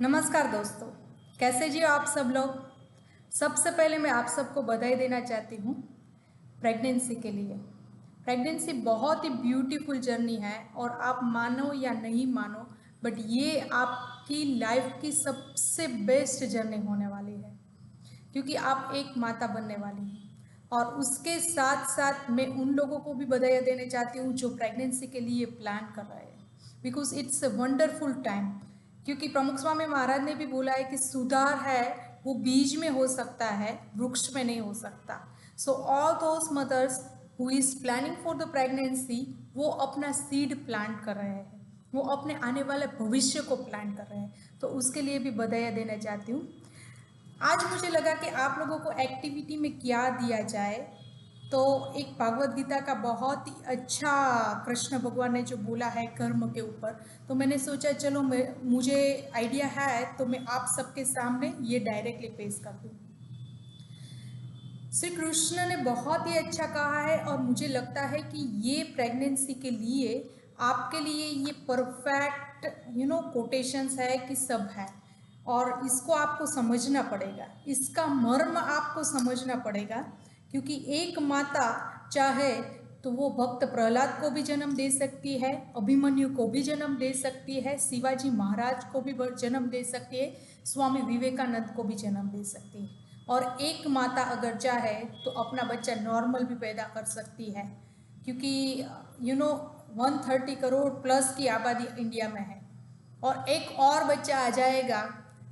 नमस्कार दोस्तों, कैसे जी आप सब लोग। सबसे पहले मैं आप सबको बधाई देना चाहती हूँ प्रेगनेंसी के लिए। प्रेगनेंसी बहुत ही ब्यूटीफुल जर्नी है और आप मानो या नहीं मानो, बट ये आपकी लाइफ की सबसे बेस्ट जर्नी होने वाली है, क्योंकि आप एक माता बनने वाली हैं। और उसके साथ साथ मैं उन लोगों को भी बधाई देना चाहती हूँ जो प्रेगनेंसी के लिए प्लान कर रहे हैं, because it's a wonderful time. क्योंकि प्रमुख स्वामी महाराज ने भी बोला है कि सुधार है वो बीज में हो सकता है, वृक्ष में नहीं हो सकता। So all those mothers who is planning for the pregnancy, वो अपना सीड प्लांट कर रहे हैं, वो अपने आने वाले भविष्य को प्लान कर रहे हैं, तो उसके लिए भी बधाई देना चाहती हूँ। आज मुझे लगा कि आप लोगों को एक्टिविटी में क्या दिया जाए, तो एक भागवत गीता का बहुत ही अच्छा कृष्ण भगवान ने जो बोला है कर्म के ऊपर, तो मैंने सोचा चलो मुझे आइडिया है तो मैं आप सबके सामने ये डायरेक्टली पेश कर दूँ। श्री कृष्ण ने बहुत ही अच्छा कहा है और मुझे लगता है कि ये प्रेगनेंसी के लिए आपके लिए ये परफेक्ट कोटेशंस है कि सब है, और इसको आपको समझना पड़ेगा, इसका मर्म आपको समझना पड़ेगा। क्योंकि एक माता चाहे तो वो भक्त प्रहलाद को भी जन्म दे सकती है, अभिमन्यु को भी जन्म दे सकती है, शिवाजी महाराज को भी जन्म दे सकती है, स्वामी विवेकानंद को भी जन्म दे सकती है। और एक माता अगर चाहे तो अपना बच्चा नॉर्मल भी पैदा कर सकती है, क्योंकि 130 करोड़ प्लस की आबादी इंडिया में है, और एक और बच्चा आ जाएगा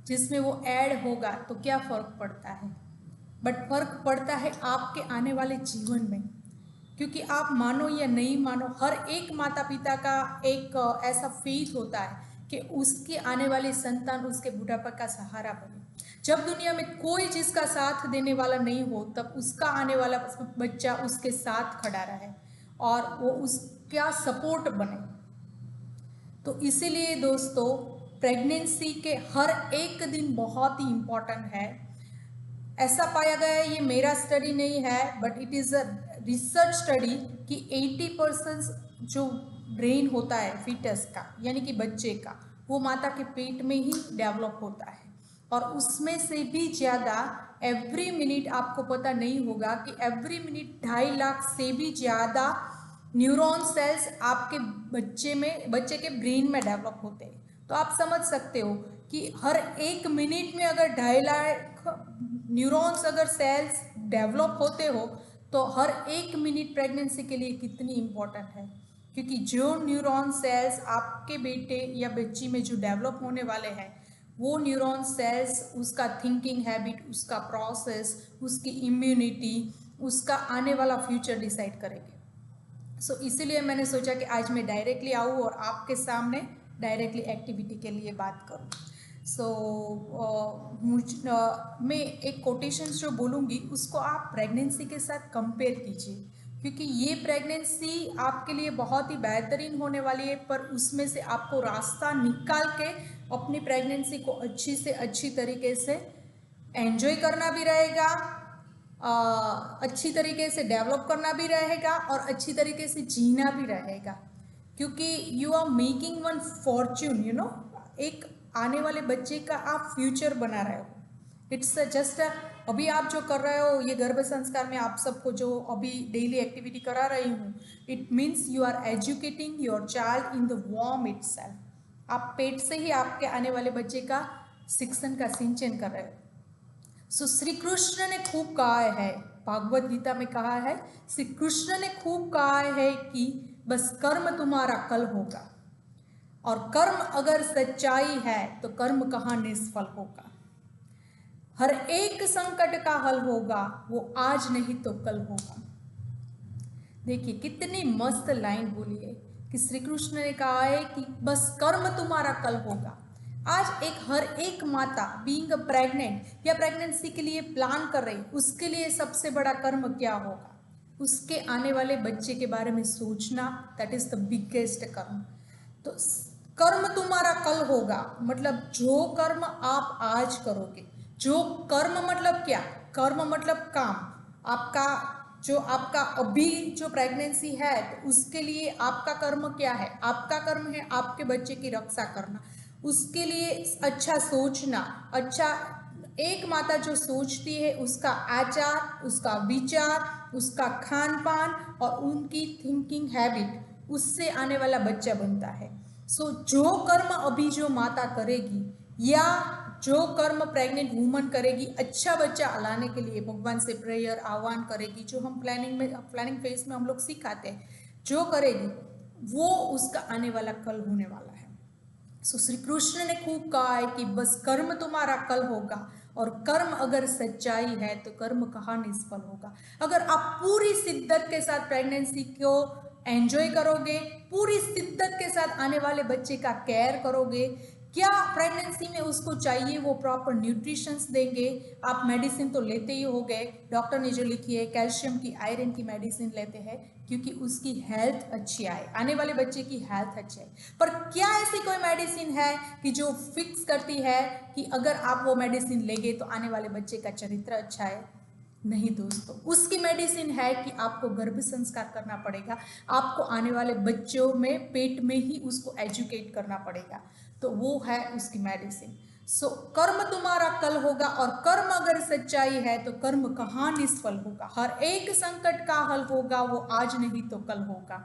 जिसमें वो ऐड होगा तो क्या फ़र्क पड़ता है, बट फ़र्क पड़ता है आपके आने वाले जीवन में। क्योंकि आप मानो या नहीं मानो, हर एक माता पिता का एक ऐसा फेथ होता है कि उसके आने वाली संतान उसके बुढ़ापा का सहारा बने। जब दुनिया में कोई जिसका साथ देने वाला नहीं हो, तब उसका आने वाला बच्चा उसके साथ खड़ा रहे और वो उसका सपोर्ट बने। तो इसीलिए दोस्तों, प्रेगनेंसी के हर एक दिन बहुत ही इम्पोर्टेंट है। ऐसा पाया गया है, ये मेरा स्टडी नहीं है but it is a research study, कि 80% जो ब्रेन होता है फीटस का यानी कि बच्चे का, वो माता के पेट में ही डेवलप होता है। और उसमें से भी ज़्यादा एवरी मिनट, आपको पता नहीं होगा कि एवरी मिनट 2.5 लाख से भी ज़्यादा न्यूरॉन सेल्स आपके बच्चे के ब्रेन में डेवलप होते हैं। तो आप समझ सकते हो कि हर एक मिनट में अगर 2.5 लाख न्यूरॉन्स अगर सेल्स डेवलप होते हो, तो हर एक मिनट प्रेगनेंसी के लिए कितनी इम्पोर्टेंट है। क्योंकि जो न्यूरॉन सेल्स आपके बेटे या बच्ची में जो डेवलप होने वाले हैं, वो न्यूरॉन सेल्स उसका थिंकिंग हैबिट, उसका प्रोसेस, उसकी इम्यूनिटी, उसका आने वाला फ्यूचर डिसाइड करेंगे। इसीलिए मैंने सोचा कि आज मैं डायरेक्टली आऊँ और आपके सामने डायरेक्टली एक्टिविटी के लिए बात करूँ। मैं एक कोटेशंस जो बोलूँगी उसको आप प्रेगनेंसी के साथ कंपेयर कीजिए, क्योंकि ये प्रेगनेंसी आपके लिए बहुत ही बेहतरीन होने वाली है, पर उसमें से आपको रास्ता निकाल के अपनी प्रेगनेंसी को अच्छी से अच्छी तरीके से एंजॉय करना भी रहेगा, अच्छी तरीके से डेवलप करना भी रहेगा और अच्छी तरीके से जीना भी रहेगा। क्योंकि you are making one fortune, एक आने वाले बच्चे का आप फ्यूचर बना रहे हो। इट्स जस्ट अभी आप जो कर रहे हो, ये गर्भ संस्कार में आप सबको जो अभी डेली एक्टिविटी करा रही हूँ, it means you are educating your child in the वॉर्म इटसेल्फ। आप पेट से ही आपके आने वाले बच्चे का शिक्षण का सिंचन कर रहे हो। श्री कृष्ण ने खूब कहा है, भागवत गीता में कहा है, श्री कृष्ण ने खूब कहा है कि बस कर्म तुम्हारा कल होगा, और कर्म अगर सच्चाई है तो कर्म कहाँ निष्फल होगा। हर एक संकट का हल होगा, वो आज नहीं तो कल होगा। देखिए कितनी मस्त लाइन बोली है कि श्री कृष्ण ने कहा है कि बस कर्म तुम्हारा कल होगा। आज हर एक माता बीइंग प्रेग्नेंट या प्रेगनेंसी के लिए प्लान कर रही, उसके लिए सबसे बड़ा कर्म क्या होगा? उसके आने वाले बच्चे के बारे में सोचना, दैट इज द बिगेस्ट कर्म। तो कर्म तुम्हारा कल होगा मतलब जो कर्म आप आज करोगे, जो कर्म मतलब क्या? कर्म मतलब काम। आपका जो आपका अभी जो प्रेगनेंसी है, तो उसके लिए आपका कर्म क्या है? आपका कर्म है आपके बच्चे की रक्षा करना, उसके लिए अच्छा सोचना, अच्छा एक माता जो सोचती है उसका आचार, उसका विचार, उसका खान पान और उनकी थिंकिंग हैबिट, उससे आने वाला बच्चा बनता है। सो जो कर्म अभी जो माता करेगी या जो कर्म प्रेग्नेंट वूमन करेगी, अच्छा बच्चा लाने के लिए भगवान से प्रेयर आह्वान करेगी, जो हम प्लानिंग फेज में हम लोग सिखाते हैं, जो करेगी वो उसका आने वाला कल होने वाला है। सो श्री कृष्ण ने खूब कहा है कि बस कर्म तुम्हारा कल होगा, और कर्म अगर सच्चाई है तो कर्म कहाँ निष्फल होगा। अगर आप पूरी शिद्दत के साथ प्रेगनेंसी को एंजॉय करोगे, पूरी शिद्दत के साथ आने वाले बच्चे का केयर करोगे, क्या प्रेगनेंसी में उसको चाहिए वो प्रॉपर न्यूट्रिशंस देंगे। आप मेडिसिन तो लेते ही हो गए, डॉक्टर ने जो लिखी है कैल्शियम की, आयरन की मेडिसिन लेते हैं क्योंकि उसकी हेल्थ अच्छी आए, आने वाले बच्चे की हेल्थ अच्छी आए। पर क्या ऐसी कोई मेडिसिन है कि जो फिक्स करती है कि अगर आप वो मेडिसिन लेंगे तो आने वाले बच्चे का चरित्र अच्छा है? नहीं दोस्तों, उसकी मेडिसिन है कि आपको गर्भ संस्कार करना पड़ेगा, आपको आने वाले बच्चों में पेट में ही उसको एजुकेट करना पड़ेगा, तो वो है उसकी मेडिसिन। सो कर्म तुम्हारा कल होगा, और कर्म अगर सच्चाई है तो कर्म कहाँ निष्फल होगा। हर एक संकट का हल होगा, वो आज नहीं तो कल होगा।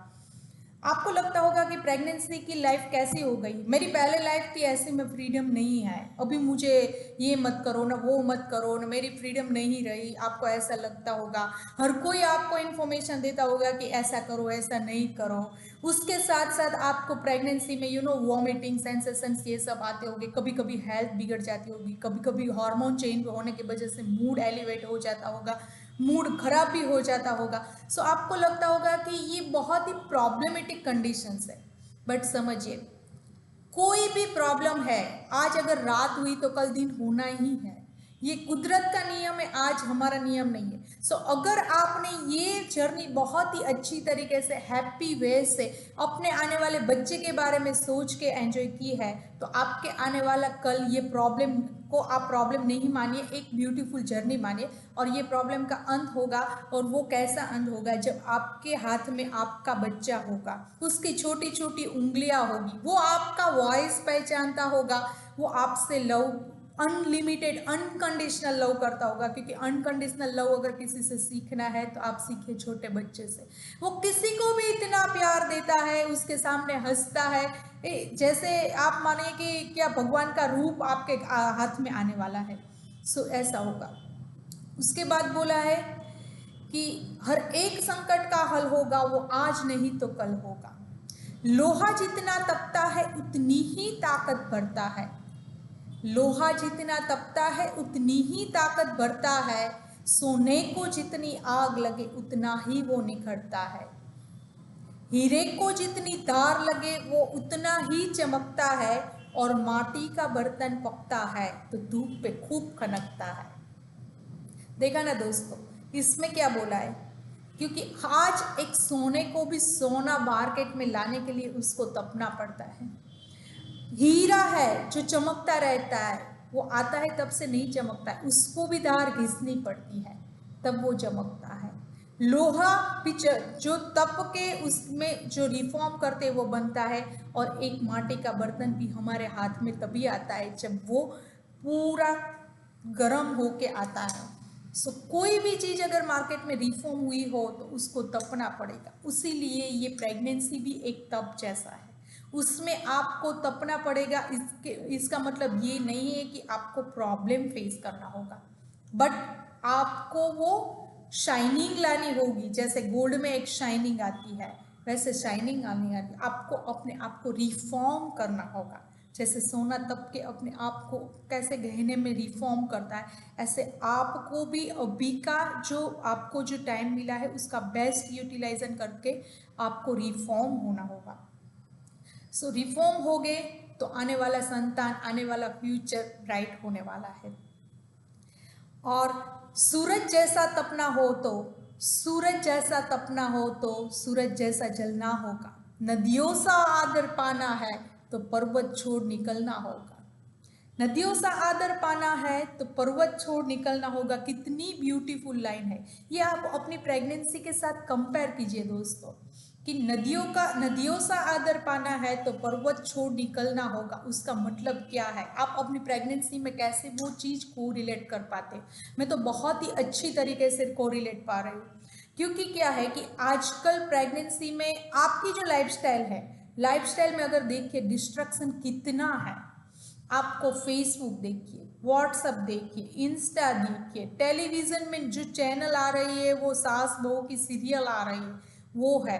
आपको लगता होगा कि प्रेगनेंसी की लाइफ कैसी हो गई, मेरी पहले लाइफ थी ऐसे में फ्रीडम नहीं है, अभी मुझे ये मत करो ना वो मत करो ना, मेरी फ्रीडम नहीं रही। आपको ऐसा लगता होगा, हर कोई आपको इन्फॉर्मेशन देता होगा कि ऐसा करो ऐसा नहीं करो। उसके साथ साथ आपको प्रेगनेंसी में वॉमिटिंग सेंसेशंस ये सब आते होंगे, कभी कभी हेल्थ बिगड़ जाती होगी, कभी कभी हार्मोन चेंज होने की वजह से मूड एलिवेट हो जाता होगा, मूड खराब भी हो जाता होगा। सो आपको लगता होगा कि ये बहुत ही प्रॉब्लमेटिक कंडीशंस है। बट समझिए, कोई भी प्रॉब्लम है, आज अगर रात हुई तो कल दिन होना ही है, ये कुदरत का नियम है, आज हमारा नियम नहीं है। सो अगर आपने ये जर्नी बहुत ही अच्छी तरीके से हैप्पी वे से अपने आने वाले बच्चे के बारे में सोच के एंजॉय की है, तो आपके आने वाला कल, ये प्रॉब्लम को आप प्रॉब्लम नहीं मानिए, एक ब्यूटीफुल जर्नी मानिए। और ये प्रॉब्लम का अंत होगा, और वो कैसा अंत होगा, जब आपके हाथ में आपका बच्चा होगा, उसकी छोटी छोटी उंगलियां होगी, वो आपका वॉइस पहचानता होगा, वो आपसे लव, अनलिमिटेड अनकंडीशनल लव करता होगा। क्योंकि अनकंडीशनल लव अगर किसी से सीखना है तो आप सीखिए छोटे बच्चे से। वो किसी को भी इतना प्यार देता है, उसके सामने हंसता है, जैसे आप मानिए कि क्या भगवान का रूप आपके हाथ में आने वाला है। सो ऐसा होगा। उसके बाद बोला है कि हर एक संकट का हल होगा, वो आज नहीं तो कल होगा। लोहा जितना तपता है उतनी ही ताकत बढ़ता है, लोहा जितना तपता है उतनी ही ताकत बढ़ता है, सोने को जितनी आग लगे उतना ही वो निखरता है, हीरे को जितनी धार लगे वो उतना ही चमकता है, और माटी का बर्तन पकता है तो धूप पे खूब खनकता है। देखा ना दोस्तों, इसमें क्या बोला है, क्योंकि आज एक सोने को भी सोना मार्केट में लाने के लिए उसको तपना पड़ता है। हीरा है जो चमकता रहता है, वो आता है तब से नहीं चमकता है, उसको भी धार घिसनी पड़ती है तब वो चमकता है। लोहा भी जो तप के उसमें जो रिफॉर्म करते वो बनता है, और एक माटी का बर्तन भी हमारे हाथ में तभी आता है जब वो पूरा गर्म होके आता है। सो कोई भी चीज़ अगर मार्केट में रिफॉर्म हुई हो तो उसको तपना पड़ेगा, उसीलिए ये प्रेगनेंसी भी एक तप जैसा है, उसमें आपको तपना पड़ेगा। इसका मतलब ये नहीं है कि आपको प्रॉब्लम फेस करना होगा, बट आपको वो शाइनिंग लानी होगी। जैसे गोल्ड में एक शाइनिंग आती है, वैसे शाइनिंग आनी आती, आपको अपने आप को रिफॉर्म करना होगा। जैसे सोना तप के अपने आप को कैसे गहने में रिफॉर्म करता है, ऐसे आपको भी अभी का जो आपको जो टाइम मिला है उसका बेस्ट यूटिलाइजन करके आपको रिफॉर्म होना होगा। सो रिफॉर्म हो गए तो आने वाला संतान, आने वाला फ्यूचर ब्राइट होने वाला है। और सूरज जैसा तपना हो तो, सूरज जैसा तपना हो तो सूरज जैसा जलना होगा, नदियों सा आदर पाना है तो पर्वत छोड़ निकलना होगा, नदियों सा आदर पाना है तो पर्वत छोड़ निकलना होगा। कितनी ब्यूटीफुल लाइन है ये, आप अपनी प्रेगनेंसी के साथ कंपेयर कीजिए दोस्तों। कि नदियों सा आदर पाना है तो पर्वत छोड़ निकलना होगा। उसका मतलब क्या है, आप अपनी प्रेगनेंसी में कैसे वो चीज़ को रिलेट कर पाते। मैं तो बहुत ही अच्छी तरीके से को रिलेट पा रही हूँ, क्योंकि क्या है कि आजकल प्रेगनेंसी में आपकी जो लाइफस्टाइल है, लाइफस्टाइल में अगर देखिए डिस्ट्रक्शन कितना है। आपको फेसबुक देखिए, व्हाट्सअप देखिए, इंस्टा देखिए, टेलीविज़न में जो चैनल आ रही है वो सास बहू की सीरियल आ रही है वो है,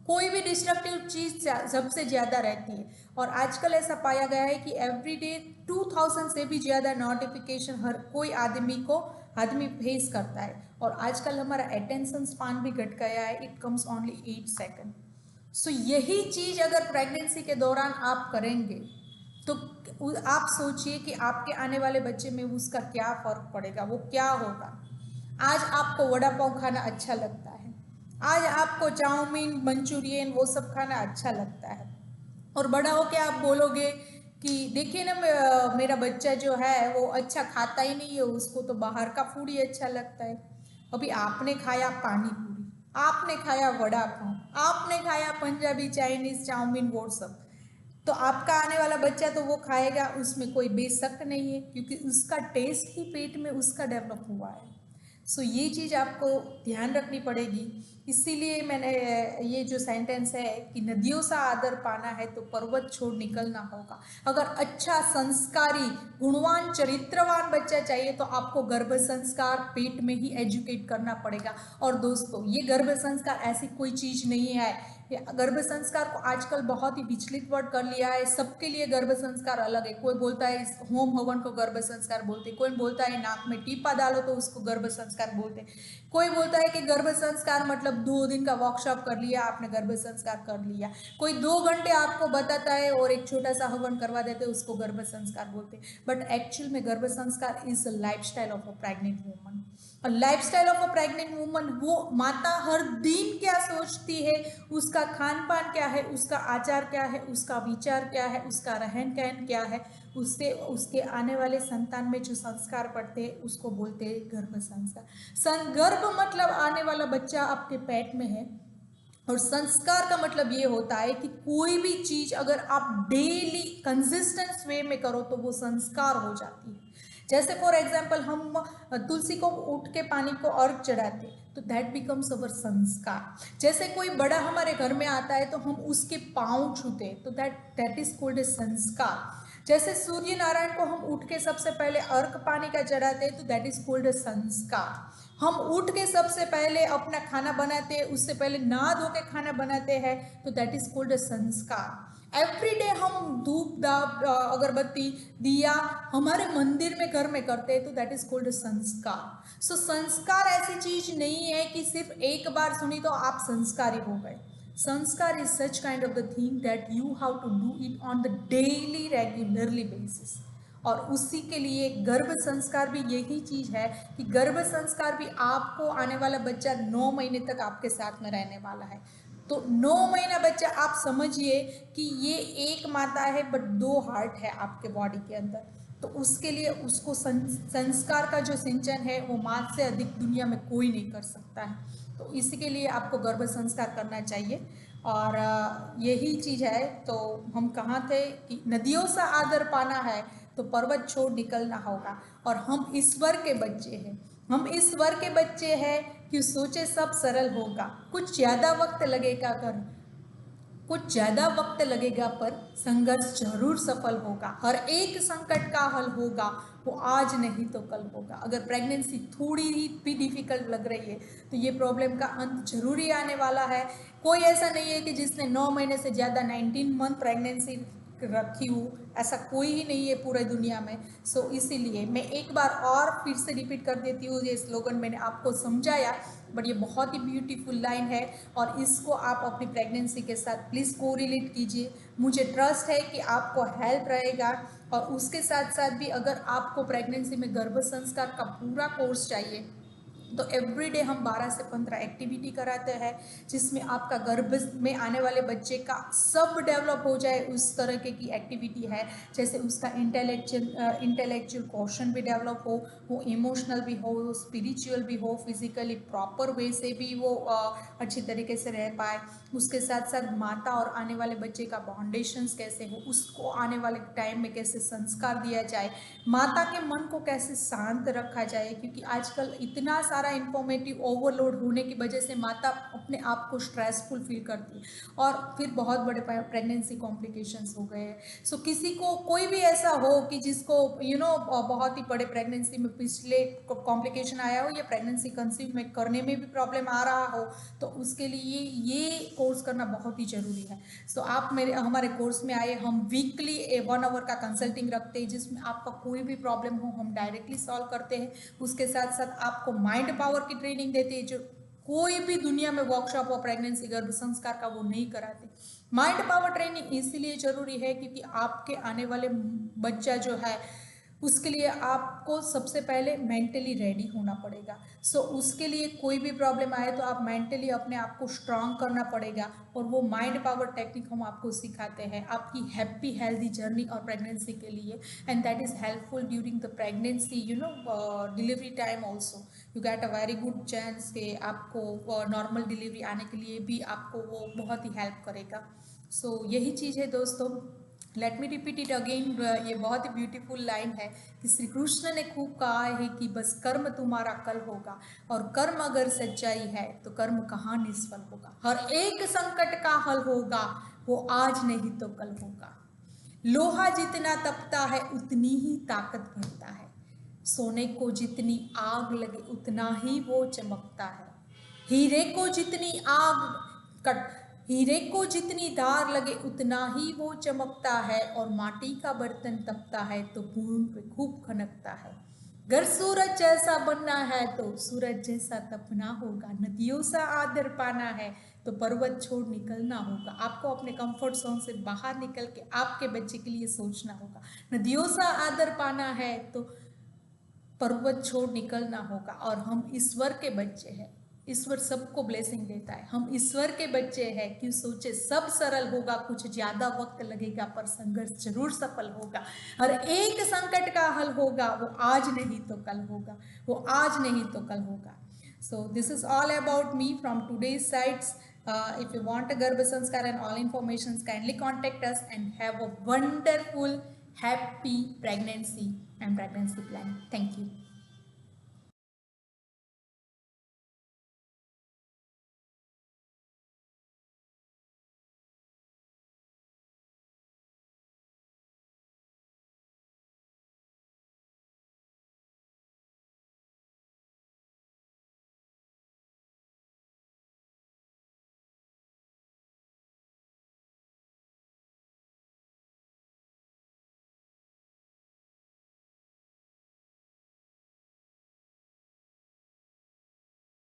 कोई भी डिस्ट्रक्टिव चीज़ सबसे ज़्यादा रहती है। और आजकल ऐसा पाया गया है कि एवरीडे 2000 से भी ज़्यादा नोटिफिकेशन हर कोई आदमी फेस करता है। और आजकल हमारा अटेंशन स्पान भी घट गया है, इट कम्स ओनली 8 सेकेंड। सो यही चीज़ अगर प्रेगनेंसी के दौरान आप करेंगे तो आप सोचिए कि आपके आने वाले बच्चे में उसका क्या फ़र्क पड़ेगा, वो क्या होगा। आज आपको वड़ा पाव खाना अच्छा लगता है, आज आपको चाउमीन मंचूरियन वो सब खाना अच्छा लगता है, और बड़ा होके आप बोलोगे कि देखिए ना मेरा बच्चा जो है वो अच्छा खाता ही नहीं है, उसको तो बाहर का फूड ही अच्छा लगता है। अभी आपने खाया पानी पूरी, आपने खाया वड़ा पाव, आपने खाया पंजाबी चाइनीज चाउमीन वो सब, तो आपका आने वाला बच्चा तो वो खाएगा, उसमें कोई बेशक नहीं है, क्योंकि उसका टेस्ट ही पेट में उसका डेवलप हुआ है। सो ये चीज़ आपको ध्यान रखनी पड़ेगी। इसीलिए मैंने ये जो सेंटेंस है कि नदियों सा आदर पाना है तो पर्वत छोड़ निकलना होगा। अगर अच्छा संस्कारी गुणवान चरित्रवान बच्चा चाहिए तो आपको गर्भ संस्कार पेट में ही एजुकेट करना पड़ेगा। और दोस्तों, ये गर्भ संस्कार ऐसी कोई चीज़ नहीं है, गर्भ संस्कार को आजकल बहुत ही विचलित वर्ड कर लिया है। सबके लिए गर्भ संस्कार अलग है। कोई बोलता है इस होम हवन को गर्भ संस्कार बोलते, कोई बोलता है नाक में टीपा डालो तो उसको गर्भ संस्कार बोलते, कोई बोलता है कि गर्भ संस्कार मतलब 2 दिन का वर्कशॉप कर लिया आपने गर्भ संस्कार कर लिया, कोई 2 घंटे आपको बताता है और एक छोटा सा हवन करवा देते उसको गर्भ संस्कार बोलते। बट एक्चुअल में गर्भ संस्कार is a life style of a pregnant woman. Life style of a pregnant woman, वो माता हर दिन क्या सोचती है, उसका खान पान क्या है, उसका आचार क्या है, उसका विचार क्या है, उसका रहन सहन क्या है, उससे उसके आने वाले संतान में जो संस्कार पड़ते हैं उसको बोलते हैं गर्भ संस्कार। गर्भ मतलब आने वाला बच्चा आपके पेट में है, और संस्कार का मतलब ये होता है कि कोई भी चीज़ अगर आप डेली कंसिस्टेंस वे में करो तो वो संस्कार हो जाती है। जैसे फॉर एग्जाम्पल हम तुलसी को उठ के पानी को अर्घ चढ़ाते, तो दैट बिकम्स अवर संस्कार। जैसे कोई बड़ा हमारे घर में आता है तो हम उसके पाँव छूते, तो दैट इज कॉल्ड ए संस्कार। जैसे सूर्य नारायण को हम उठ के सबसे पहले अर्घ पानी का चढ़ाते हैं, तो दैट इज कॉल्ड ए संस्कार। हम उठ के सबसे पहले अपना खाना बनाते हैं, उससे पहले नहा धो के खाना बनाते हैं, तो दैट इज कॉल्ड अ संस्कार। एवरी डे हम धूप दाप अगरबत्ती दिया हमारे मंदिर में घर में करते हैं, तो दैट इज कॉल्ड अ संस्कार। सो संस्कार ऐसी चीज नहीं है कि सिर्फ एक बार सुनी तो आप संस्कारी हो गए। Sanskar is such kind of the thing that you have to do it on the daily regularly basis. और उसी के लिए गर्भ संस्कार भी यही चीज़ है कि गर्भ संस्कार भी आपको आने वाला बच्चा 9 महीने तक आपके साथ में रहने वाला है। तो 9 महीना बच्चा आप समझिए कि ये एक माता है बट 2 हार्ट है आपके बॉडी के अंदर। तो उसके लिए उसको संस्कार का जो सिंचन है वो माँ से अधिक दुनिया में कोई नहीं कर सकता है। तो इसी के लिए आपको गर्भ संस्कार करना चाहिए। और यही चीज़ है। तो हम कहाँ थे कि नदियों सा आदर पाना है तो पर्वत छोड़ निकलना होगा। और हम ईश्वर के बच्चे हैं, हम ईश्वर के बच्चे हैं कि सोचे सब सरल होगा, कुछ ज़्यादा वक्त लगेगा कर कुछ ज़्यादा वक्त लगेगा पर संघर्ष जरूर सफल होगा। हर एक संकट का हल होगा, वो आज नहीं तो कल होगा। अगर प्रेगनेंसी थोड़ी ही भी डिफिकल्ट लग रही है तो ये प्रॉब्लम का अंत जरूरी आने वाला है। कोई ऐसा नहीं है कि जिसने 9 महीने से ज़्यादा 19 मंथ प्रेगनेंसी रखी हूँ, ऐसा कोई ही नहीं है पूरे दुनिया में। सो इसीलिए मैं एक बार और फिर से रिपीट कर देती हूँ, ये स्लोगन मैंने आपको समझाया बट ये बहुत ही ब्यूटीफुल लाइन है और इसको आप अपनी प्रेगनेंसी के साथ प्लीज़ को रिलेट कीजिए। मुझे ट्रस्ट है कि आपको हेल्प रहेगा। और उसके साथ साथ भी अगर आपको प्रेगनेंसी में गर्भ संस्कार का पूरा कोर्स चाहिए तो एवरीडे हम 12 से 15 एक्टिविटी कराते हैं जिसमें आपका गर्भ में आने वाले बच्चे का सब डेवलप हो जाए, उस तरह की एक्टिविटी है। जैसे उसका इंटेलेक्चुअल क्वेश्चन भी डेवलप हो, वो इमोशनल भी हो, स्पिरिचुअल भी हो, फिजिकली प्रॉपर वे से भी वो अच्छी तरीके से रह पाए। उसके साथ साथ माता और आने वाले बच्चे का बाउंडेशंस कैसे हो, उसको आने वाले टाइम में कैसे संस्कार दिया जाए, माता के मन को कैसे शांत रखा जाए, क्योंकि आजकल इतना सारा इंफॉर्मेटिव ओवरलोड होने की वजह से माता अपने आप को स्ट्रेसफुल फील करती है और फिर बहुत बड़े प्रेगनेंसी कॉम्प्लिकेशंस हो गए हैं। सो किसी को कोई भी ऐसा हो कि जिसको बहुत ही बड़े प्रेगनेंसी में पिछले कॉम्प्लिकेशन आया हो या प्रेगनेंसी कंसीव में करने में भी प्रॉब्लम आ रहा हो, तो उसके लिए ये कोर्स करना बहुत ही ज़रूरी है। सो आप हमारे कोर्स में आए, हम वीकली 1 आवर का कंसल्टिंग रखते हैं जिसमें आपका कोई भी प्रॉब्लम हो हम डायरेक्टली सॉल्व करते हैं। उसके साथ साथ आपको माइंड पावर की ट्रेनिंग देते हैं जो कोई भी दुनिया में वर्कशॉप और प्रेगनेंसी गर्भ संस्कार का वो नहीं कराते। माइंड पावर ट्रेनिंग इसीलिए ज़रूरी है क्योंकि आपके आने वाले बच्चा जो है उसके लिए आपको सबसे पहले मेंटली रेडी होना पड़ेगा। सो उसके लिए कोई भी प्रॉब्लम आए तो आप मेंटली अपने आप को स्ट्रांग करना पड़ेगा और वो माइंड पावर टेक्निक हम आपको सिखाते हैं आपकी हैप्पी हेल्दी जर्नी और प्रेगनेंसी के लिए। And that is helpful during the pregnancy, delivery time also you get a very good chance कि आपको नॉर्मल डिलीवरी आने के लिए भी आपको वो बहुत ही हेल्प करेगा। सो यही चीज़ है दोस्तों। Let me repeat it again, ये बहुत ही ब्यूटीफुल लाइन है कि श्री कृष्ण ने खूब कहा है कि बस कर्म तुम्हारा कल होगा, और कर्म अगर सच्चाई है तो कर्म कहाँ निष्फल होगा। हर एक संकट का हल होगा, वो आज नहीं तो कल होगा। लोहा जितना तपता है उतनी ही ताकत भरता है, सोने को जितनी आग लगे उतना ही वो चमकता है, हीरे को जितनी आग कट हीरे को जितनी धार लगे उतना ही वो चमकता है, और माटी का बर्तन तपता है तो बूंद पे खूब खनकता है। अगर सूरज जैसा बनना है तो सूरज जैसा तपना होगा, नदियों सा आदर पाना है तो पर्वत छोड़ निकलना होगा। आपको अपने कंफर्ट जोन से बाहर निकल के आपके बच्चे के लिए सोचना होगा। नदियों सा आदर पाना है तो पर्वत छोड़ निकलना होगा। और हम ईश्वर के बच्चे हैं, ईश्वर सबको ब्लेसिंग देता है, हम ईश्वर के बच्चे हैं। क्यों सोचे सब सरल होगा, कुछ ज़्यादा वक्त लगेगा पर संघर्ष जरूर सफल होगा। हर एक संकट का हल होगा, वो आज नहीं तो कल होगा, वो आज नहीं तो कल होगा। So this is all about me from today's sites. If you want a Garbha Sanskar and all informations, kindly contact us and have a wonderful, happy pregnancy and pregnancy plan. Thank you.